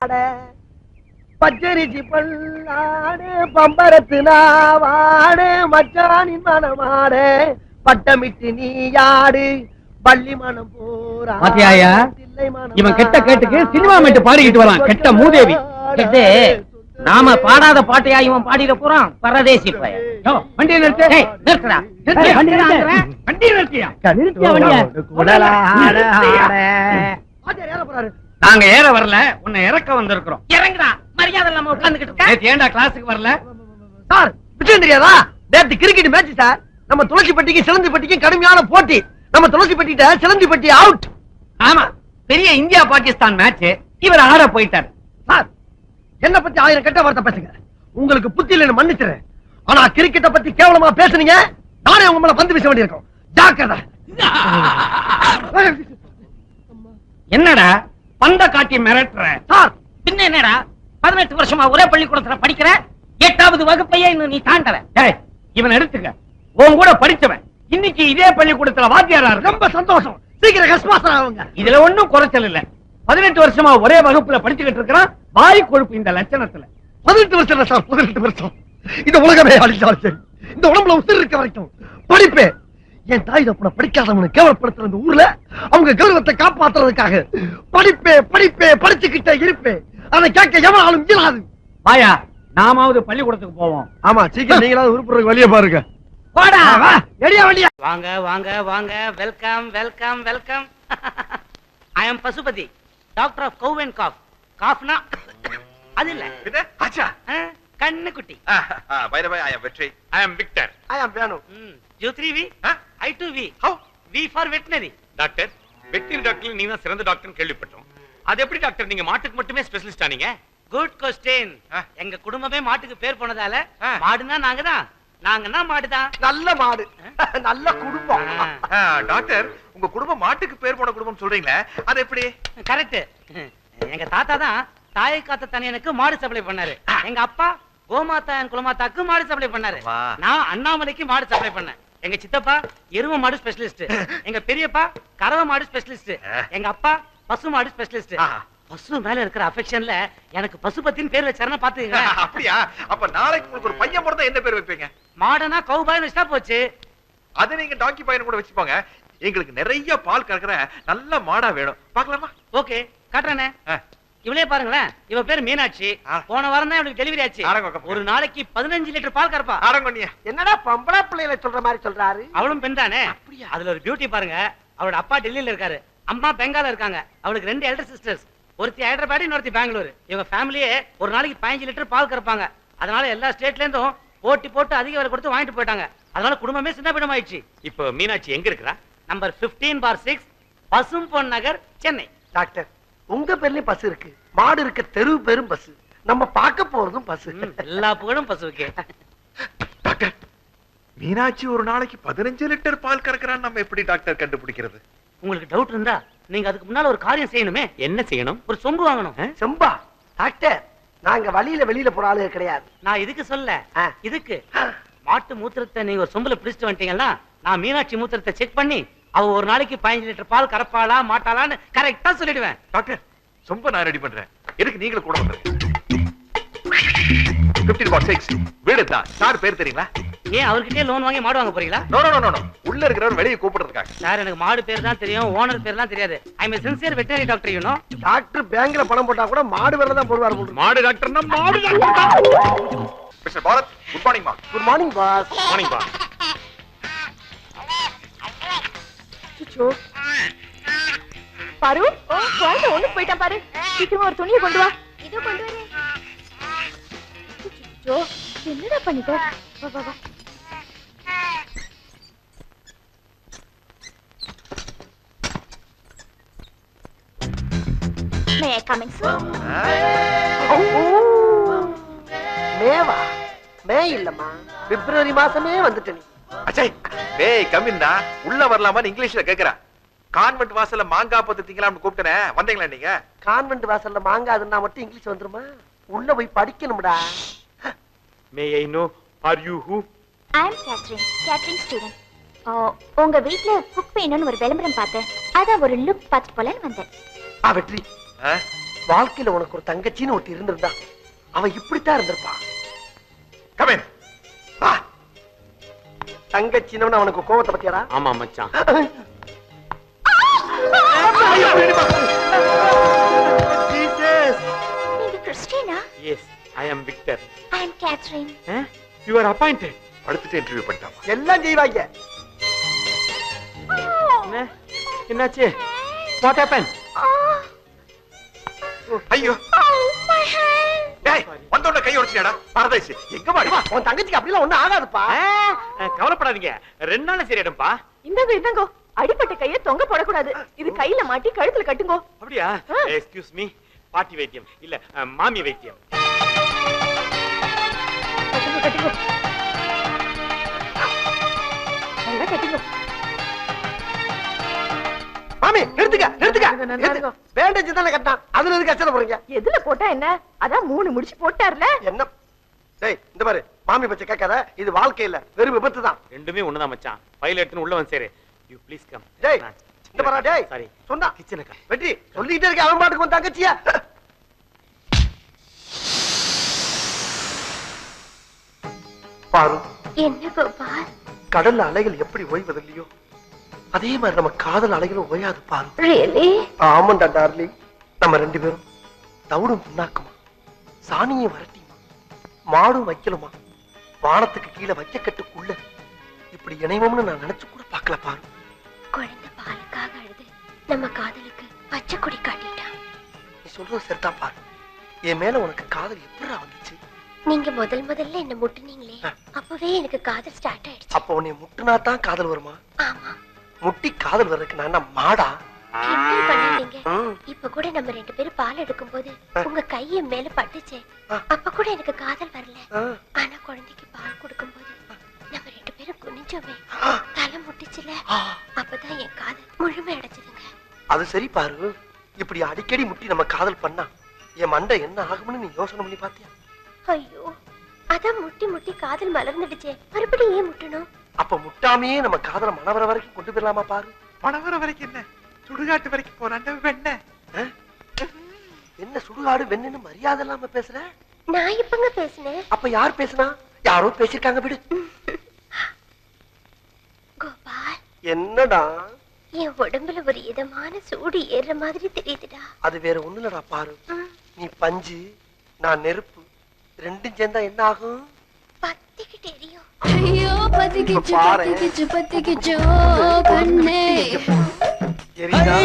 மனமாட பச்சரிசி பல்லாடு பம்பரத்து நாவாடு மச்சானின் மனமாட பட்டமிட்டு நீ யாடு பள்ளி மனம் போரா. பாத்தியாயா, இவன் கெட்ட கேட்டுக்கு சினிமா மேட்டு பாடிக்கிட்டு வரான். கெட்ட மூதேவி. நாம பாடாத பாட்டையா இவன் பாடிட போறான். பரதேசி பையன். வண்டியை நிறுத்து. நிறுத்துறா. வண்டியை நிறுத்தியா? நாங்க ஏற வரல, உன்னை இறக்க வந்திருக்கிறோம். இறங்குடா. மரியாதை நம்ம உட்கார்ந்துகிட்டு இருக்க. ஏன்டா கிளாஸுக்கு வரல? சார் விஷயம் தெரியாதா? நேற்று கிரிக்கெட் மேட்ச் சார். நம்ம துளசிப்பட்டிக்கு சிலந்திப்பட்டிக்கு கடுமையான போட்டி. நம்ம துளசிப்பட்டிட்ட சிலந்திப்பட்டி அவுட். ஆமா, பெரிய இந்தியா பாகிஸ்தான் மேட்ச். இவர் ஆட போயிட்டார். சார் என்ன பத்தி 1000 கெட்ட வார்த்தை பேசுங்க. உங்களுக்கு புத்தி இல்லைன்னு மன்னிச்சுறேன். ஆனா கிரிக்கெட்ட பத்தி கேவலமா பேசுனீங்க, நானே உங்க மேல பந்து வீச வேண்டியிருக்கும். ஜாக்கிரதை. என்னடா பந்த காட்டி மிரட்டுற? சார் பின்ன என்னடா 18 வருஷமா ஒரே பள்ளிக்கூடத்துல படிக்கிற 8வது வகுப்பையே இன்னும் நீ தாண்டல. இவன் எடுத்துக்க. உன் கூட படிச்சவன் இன்னைக்கு இதே பள்ளிக்கூடத்துல வாத்தியாரா இருக்கு. ரொம்ப சந்தோஷம். சீக்கிரம் கஸ்மாசம் ஆகுங்க. இதுல ஒண்ணும் குறைச்சல் இல்ல. 18 வருஷமா ஒரே வகுப்புல படிச்சுக்கிட்டு இருக்கிறான். வாய் கொழுப்பு இந்த லட்சணத்துல. 18 வருஷம் இல்ல சார், 18 வருஷம். இந்த உலகமே அழிச்சாலும் சரி, இந்த உடம்புல உயிர் இருக்க வரைக்கும் படிப்பே. என் தாய் தப்புன படிக்காதவனு கேவலப்படுத்துற இந்த ஊர்ல அவங்க கௌரவத்தை காப்பாத்துறதுக்காக படிப்பே படிப்பே படிச்சுக்கிட்டே இருப்பேன். அதை கேட்க எவனாலும் இயலாது. வாயா, நாமாவது பள்ளிக்கூடத்துக்கு போவோம். ஆமா, சீக்கிரம் நீங்களாவது உருப்புறதுக்கு வழிய பாருங்க. போடா. எடியா வழியா. வாங்க வாங்க வாங்க. Welcome welcome welcome. I am Pasupathi, doctor of cow and calf. காஃப்னா அது இல்ல. அச்சா, கண்ணு குட்டி. by the way, I am Vetri. I am Victor. I am Venu. You 3V, I 2V. How? V for veterinary. Doctor, veterinary doctor நீங்க தான் சிறந்த டாக்டர்னு கேள்விப்பட்டோம். அது எப்படி டாக்டர் நீங்க மாட்டுக்கு மட்டுமே ஸ்பெஷலிஸ்ட் ஆனீங்க? Good question. எங்க குடும்பமே மாட்டுக்கு பேர் போனதால மாடுனா நாங்க தான், நாங்கன்னா மாடுதான். நல்ல மாடு, நல்ல குடும்பம். டாக்டர், உங்க குடும்பம் மாட்டுக்கு பேர் போன குடும்பம் சொல்றீங்களே, அது எப்படி? கரெக்ட். எங்க தாத்தா தான் தாயை காத்த தனியனுக்கு மாடு சப்ளை பண்ணாரு. எங்க அப்பா கோமாதா குலமாதாக்கு மாடு சப்ளை பண்ணாரு. நான் அண்ணாமலைக்கு மாடு சப்ளை பண்ணேன். எங்க சித்தப்பா எரும மாடு ஸ்பெஷலிஸ்ட். எங்க பெரியப்பா கறவை மாடு ஸ்பெஷலிஸ்ட். எங்க அப்பா பசு மாடு ஸ்பெஷலிஸ்ட். பசு மேல இருக்கிற அஃபெக்ஷன்ல எனக்கு பசுபத்தின்னு பேர் வச்சாருன்னா பாத்துக்கங்க. அப்படியா? அப்ப நாளைக்கு உங்களுக்கு ஒரு பையன் பிறந்தா என்ன பேர் வைப்பீங்க? மாடனா கவுபாய்னு வச்சா போச்சு. அது நீங்க டாங்கி பையன் கூட வச்சுப்போங்க. எங்களுக்கு நிறைய பால் கறக்குற நல்ல மாடா வேணும். பார்க்கலாமா? ஓகே, காட்டுறேனே. இவளே பாருங்களேன். இவ பேர் மீனாட்சி. போன வாரம் தான் இவளுக்கு டெலிவரி ஆச்சு. ஒரு நாளைக்கு 15 லிட்டர் பால் கறப்பா. என்னடா பொம்பளை பிள்ளைகளை சொல்ற மாதிரி சொல்றாரு? அவளும் பெண் தானே. அதுல ஒரு பியூட்டி பாருங்க. அவளோட அப்பா டெல்லியில இருக்காரு, அம்மா பெங்கால இருக்காங்க. அவளுக்கு 2 எல்டர் சிஸ்டர்ஸ். ஒருத்தி ஹைதராபாத், இன்னொருத்தி பெங்களூர். இவங்க ஃபேமிலியே ஒரு நாளைக்கு 15 லிட்டர் பால் கறப்பாங்க. அதனால எல்லா ஸ்டேட்ல இருந்தும் போட்டி போட்டு அதிக விலை கொடுத்து வாங்கிட்டு போயிட்டாங்க. அதனால குடும்பமே சின்ன பிடம் ஆயிடுச்சு. இப்போ மீனாட்சி எங்க இருக்கா? நம்பர் 15/6 பசும்பொன் நகர், சென்னை. டாக்டர், உங்க பேர்லயும் பஸ் இருக்கு, மாடு இருக்க தெரு பேரும் பஸ், நம்ம பார்க்க போறதும் பஸ். எல்லா புகழும் பசுவுக்கு. டாக்டர், மீனாட்சி ஒரு நாளைக்கு 15 லிட்டர் பால் கறக்குறான்னு நம்ம எப்படி டாக்டர் கண்டுபிடிக்கிறது? உங்களுக்கு டவுட் இருந்தா நீங்க அதுக்கு முன்னால ஒரு காரியம் செய்யணுமே. என்ன செய்யணும்? ஒரு சொம்பு வாங்கணும். செம்பா? டாக்டர், நாங்க வெளியில போற ஆளு கிடையாது. நான் இதுக்கு சொல்ல, இதுக்கு மாட்டு மூத்திரத்தை நீங்க ஒரு சொம்புல பிடிச்சிட்டு வந்துட்டீங்கன்னா நான் மீனாட்சி மூத்திரத்தை செக் பண்ணி அவ ஒரு நாளைக்கு 15 லிட்டர் பால் கறப்பாளா மாட்டாளான்னு கரெக்டா சொல்லிடுவேன். டாக்டர், சொம்ப நான் ரெடி பண்றேன். எதுக்கு நீங்களும் கூட வந்து 15/6 வீடு தான். சார் பேர் தெரியுங்களா? ஏன் அவர்கிட்டயே லோன் வாங்கி மாடு வாங்க போறீங்களா? நோ நோ நோ நோ, உள்ள இருக்கிறவர் வெளியே கூப்பிடுறதுக்காக. சார், எனக்கு மாடு பேர் தான் தெரியும், ஓனர் பேர்லாம் தெரியாது. ஐ அம் a sincere veterinary doctor, you know. Doctor பேங்க்ல பணம் போட்டா கூட மாடு வேற தான் போடுவார் போடு. மாடு டாக்டர்னா மாடு doctor. Mister Bharath, good morning மா. Good morning boss. Morning boss. சுச்சு பாரு, குழந்தை ஒண்ணு போயிட்டான் பாரு. சீக்கிரமா ஒரு துணியை கொண்டு வா. இதோ கொண்டு வரேன். சுச்சு, என்னடா பண்ணிட்ட? வா வா வா. May I come in, sir? மேவா? மே இல்லம்மா, பிப்ரவரி மாசமே வந்துட்ட நீ. அச்சே, டேய் கம்மின்டா. உள்ள வரலாமான்னு இங்கிலீஷ்ல கேக்குறா. கான்வென்ட் வாசல்ல மாங்காய் பத்து திங்கலாம்னு கூப்பிட்டனே, வந்தீங்களா நீங்க? கான்வென்ட் வாசல்ல மாங்காய் அதுனா மட்டும் இங்கிலீஷ் வந்துருமா? உள்ள போய் படிக்கணும்டா. May I know, are you who? I am Catherine student. உங்க வீட்ல குக் வேணும்னு ஒரு விளம்பரம் பார்த்தேன். அத ஒரு லுக் பார்த்து போலன்னு வந்தேன். வெற்றி, வாழ்க்கையில உனக்கு ஒரு தங்கச்சின்னு ஒருத்தி இருந்திருந்தா அவ இப்படித்தான் இருந்திருப்பா. கமின். வா. தங்கச்சின்னு அவனுக்கு கோவத்தை பத்தியாரா? ஆமா மச்சான். நீங்க கிறிஸ்டியனா? Yes, I am Victor. I am Catherine. You are appointed. படுத்துட்டு இன்டர்வியூ பண்ணிட்டாமா. எல்லாம் செய்வாங்க. என்னாச்சு? What happened? ஐயோ My hand. டேய் வந்தோட கை உடைச்சியாடா பரதேசி. எங்க மாடி? உன் தங்கச்சிக்கு அப்படிலாம் ஒண்ணும் ஆகாதுப்பா. கவலைப்படாதீங்க, 2 நாள்ல சரியாயிடும்பா. இந்தாங்க அடிப்பட்ட கைய தொங்க போடக்கூடாது. இது கையில மாட்டி கழுத்துல கட்டுங்கோ. அப்படியா? எக்ஸ்கியூஸ் மீ, பாட்டி வைத்தியம் இல்ல மாமி வைத்தியம். கட்டுங்கோ. நல்லா கட்டுங்கோ. மாமி நிறுத்துங்க. பேண்டேஜ் தானே கட்டான். அதுல எதுக்கு அச்சனை போறீங்க? எதுல போட்டா என்ன? அதான் 3 முடிச்சு போட்டார்ல. என்ன? டேய் இந்த பாரு, மாமி பச்சை கேட்காத. இது வாழ்க்கை இல்ல, வெறும் விபத்து தான். ரெண்டுமே ஒண்ணுதான் மச்சான். ஃபைல் எடுத்துன்னு உள்ள வந்து சேரு. You please come. டேய் இந்த பாரு, டேய் சாரி. சொன்னா கிச்சனுக்கு. வெற்றி சொல்லிட்டே இருக்க. அவன் பாட்டுக்கு உன் தங்கச்சியா? பாரு, என்ன கோபால்? கடல்ல அலைகள் எப்படி ஓய்வதில்லையோ அதே மாதிரி நம்ம காதல் அலைகளும் ஓயாது பாரு. Really? ஆமாண்டா டார்லிங். நம்ம 2 பேரும் தவிடும் புண்ணாக்குமா, சாணியும் வரட்டியுமா, மாடும் வைக்கலுமா, வானத்துக்கு கீழே வைக்கக்கட்டுக்குள்ள இப்படி இணைவோம்னு நான் நினைச்சு கூட பார்க்கல பாரு. குழந்தை பாலுக்காக அழுது நம்ம காதலுக்கு பச்சை கொடி காட்டிட்டான். நீ சொல்றது சரிதான் பாரு. என் மேல உனக்கு காதல் எப்படி வந்துச்சு? நீங்க முதல்ல என்ன முட்டுனீங்களே, அப்பவே எனக்கு காதல் ஸ்டார்ட் ஆயிடுச்சு. அப்ப உன்னை முட்டுனா தான் காதல் வருமா? ஆமா. முட்டி காதல் வர்றதுக்கு நான் என்ன மாடா? கிண்டல் பண்ணாதீங்க. ம். இப்ப கூட நம்ம 2 பேரும் பால் எடுக்கும்போது உங்க கை என் மேல பட்டுச்சே, அப்ப கூட எனக்கு காதல் வரல. ஆ. ஆனா குழந்தைக்கு பால் கொடுக்கும்போது நம்ம 2 பேரும் குனிஞ்சோமே, தலை முட்டுச்சுல, அப்பதான் என் காதல் முழுமை அடைச்சதுங்க. அது சரி பாரு. இப்படி அடிக்கடி முட்டி நம்ம காதல் பண்ணா என் மண்டை என்ன ஆகும்னு நீ யோசனை பண்ணி பாத்தியா? ஐயோ, அதான் முட்டி காதல் மலர்ந்துடுச்சே, மறுபடியும் ஏன் முட்டணும்? அப்ப முட்டாமையே நம்ம காதல மனவர வரைக்கும் கொண்டு போயிடலாமா பாரு? பணவர வரைக்கும் என்ன, சுடுகாட்டு வரைக்கும் போறாண்ட வெண்ண. என்ன சுடுகாடு வெண்ணு மரியாதை இல்லாம பேசுற? நான் இப்பங்க பேசினேன். அப்ப யார் பேசுனா? யாரோ பேசிருக்காங்க விடு. கோபால், என்னடா? என் உடம்புல ஒரு இதமான சூடு ஏறுற மாதிரி தெரியுதுடா. அது வேற ஒண்ணு இல்லடா பாரு. நீ பஞ்சு, நான் நெருப்பு, 2ம் சேர்ந்தா என்ன ஆகும்? பத்திக்கிட்டு எரியும். ஐயோ பத்திக்கிச்சு பத்திக்கிச்சு பத்திக்கிச்சோ கண்ணே. எரியுதா?